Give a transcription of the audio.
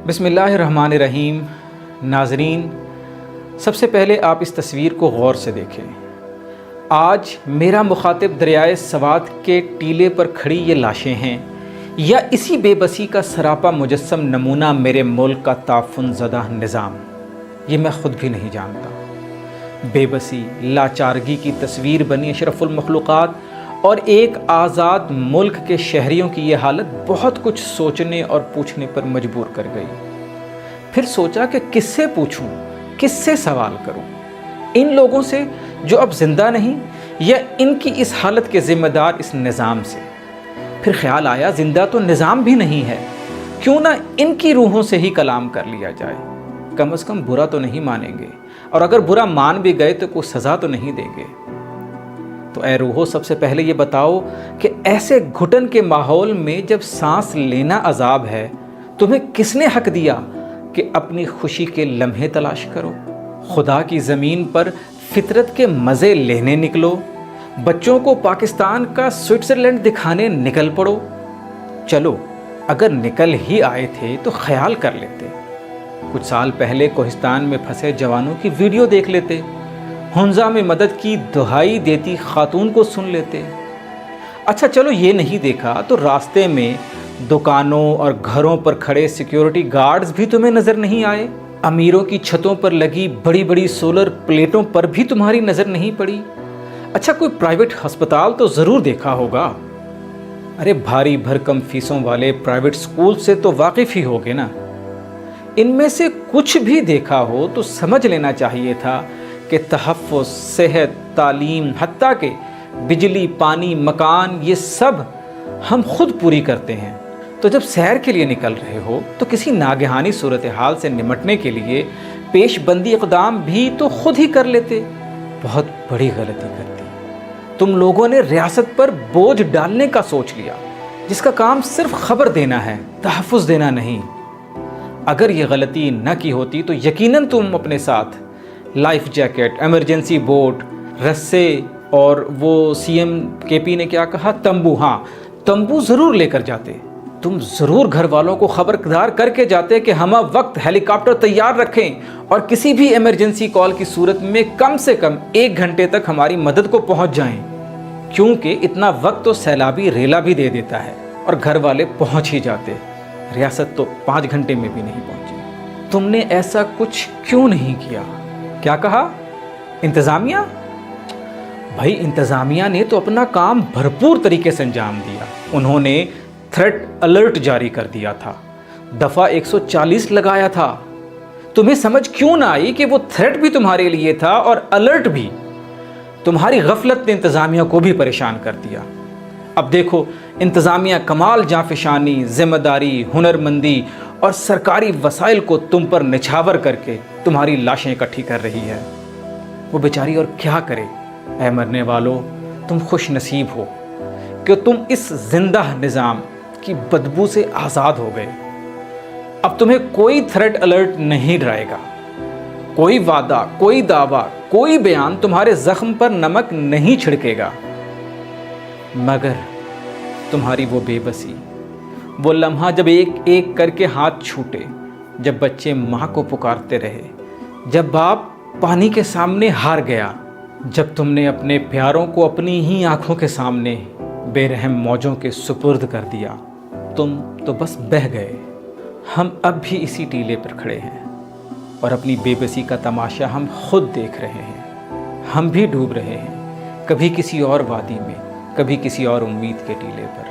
بسم اللہ الرحمن الرحیم۔ ناظرین، سب سے پہلے آپ اس تصویر کو غور سے دیکھیں۔ آج میرا مخاطب دریائے سوات کے ٹیلے پر کھڑی یہ لاشیں ہیں یا اسی بے بسی کا سراپا مجسم نمونہ میرے ملک کا تعفن زدہ نظام؟ یہ میں خود بھی نہیں جانتا۔ بے بسی، لاچارگی کی تصویر بنی اشرف المخلوقات اور ایک آزاد ملک کے شہریوں کی یہ حالت بہت کچھ سوچنے اور پوچھنے پر مجبور کر گئی۔ پھر سوچا کہ کس سے پوچھوں، کس سے سوال کروں؟ ان لوگوں سے جو اب زندہ نہیں، یا ان کی اس حالت کے ذمہ دار اس نظام سے؟ پھر خیال آیا زندہ تو نظام بھی نہیں ہے، کیوں نہ ان کی روحوں سے ہی کلام کر لیا جائے؟ کم از کم برا تو نہیں مانیں گے، اور اگر برا مان بھی گئے تو کوئی سزا تو نہیں دیں گے۔ تو اے روحو، سب سے پہلے یہ بتاؤ کہ ایسے گھٹن کے ماحول میں جب سانس لینا عذاب ہے، تمہیں کس نے حق دیا کہ اپنی خوشی کے لمحے تلاش کرو؟ خدا کی زمین پر فطرت کے مزے لینے نکلو، بچوں کو پاکستان کا سوئٹزرلینڈ دکھانے نکل پڑو۔ چلو، اگر نکل ہی آئے تھے تو خیال کر لیتے، کچھ سال پہلے کوہستان میں پھنسے جوانوں کی ویڈیو دیکھ لیتے، ہنزا میں مدد کی دہائی دیتی خاتون کو سن لیتے۔ اچھا چلو یہ نہیں دیکھا تو راستے میں دکانوں اور گھروں پر کھڑے سیکیورٹی گارڈز بھی تمہیں نظر نہیں آئے؟ امیروں کی چھتوں پر لگی بڑی بڑی سولر پلیٹوں پر بھی تمہاری نظر نہیں پڑی؟ اچھا کوئی پرائیویٹ ہسپتال تو ضرور دیکھا ہوگا؟ ارے بھاری بھرکم فیسوں والے پرائیویٹ سکول سے تو واقف ہی ہوگے نا؟ ان میں سے کچھ بھی دیکھا ہو تو سمجھ لینا چاہیے تھا کہ تحفظ، صحت، تعلیم، حتیٰ کہ بجلی، پانی، مکان، یہ سب ہم خود پوری کرتے ہیں۔ تو جب سیر کے لیے نکل رہے ہو تو کسی ناگہانی صورتحال سے نمٹنے کے لیے پیش بندی اقدام بھی تو خود ہی کر لیتے۔ بہت بڑی غلطی کرتی تم لوگوں نے، ریاست پر بوجھ ڈالنے کا سوچ لیا، جس کا کام صرف خبر دینا ہے، تحفظ دینا نہیں۔ اگر یہ غلطی نہ کی ہوتی تو یقیناً تم اپنے ساتھ لائف جیکٹ، ایمرجنسی بوٹ، رسے اور وہ سی ایم کے پی نے کیا کہا، تمبو، ہاں تمبو ضرور لے کر جاتے۔ تم ضرور گھر والوں کو خبردار کر کے جاتے کہ ہمہ وقت ہیلی کاپٹر تیار رکھیں اور کسی بھی ایمرجنسی کال کی صورت میں کم سے کم 1 گھنٹے تک ہماری مدد کو پہنچ جائیں، کیونکہ اتنا وقت تو سیلابی ریلا بھی دے دیتا ہے اور گھر والے پہنچ ہی جاتے۔ ریاست تو 5 گھنٹے میں بھی نہیں پہنچی۔ تم نے ایسا کچھ کیوں نہیں کیا؟ کیا کہا؟ انتظامیہ؟ بھائی انتظامیہ نے تو اپنا کام بھرپور طریقے سے انجام دیا۔ انہوں نے تھریٹ الرٹ جاری کر دیا تھا، دفعہ 140 لگایا تھا۔ تمہیں سمجھ کیوں نہ آئی کہ وہ تھریٹ بھی تمہارے لیے تھا اور الرٹ بھی؟ تمہاری غفلت نے انتظامیہ کو بھی پریشان کر دیا۔ اب دیکھو، انتظامیہ کمال جانفشانی، ذمہ داری، ہنرمندی اور سرکاری وسائل کو تم پر نچھاور کر کے تمہاری لاشیں اکٹھی کر رہی ہے۔ وہ بیچاری اور کیا کرے؟ اے مرنے والو، تم خوش نصیب ہو کہ تم اس زندہ نظام کی بدبو سے آزاد ہو گئے۔ اب تمہیں کوئی تھریٹ الرٹ نہیں ڈرائے گا، کوئی وعدہ، کوئی دعویٰ، کوئی بیان تمہارے زخم پر نمک نہیں چھڑکے گا، مگر تمہاری وہ بے بسی، وہ لمحہ جب ایک ایک کر کے ہاتھ چھوٹے، جب بچے ماں کو پکارتے رہے، جب باپ پانی کے سامنے ہار گیا، جب تم نے اپنے پیاروں کو اپنی ہی آنکھوں کے سامنے بے رحم موجوں کے سپرد کر دیا، تم تو بس بہہ گئے۔ ہم اب بھی اسی ٹیلے پر کھڑے ہیں اور اپنی بے بسی کا تماشا ہم خود دیکھ رہے ہیں۔ ہم بھی ڈوب رہے ہیں، کبھی کسی اور وادی میں، کبھی کسی اور امید کے ٹیلے پر۔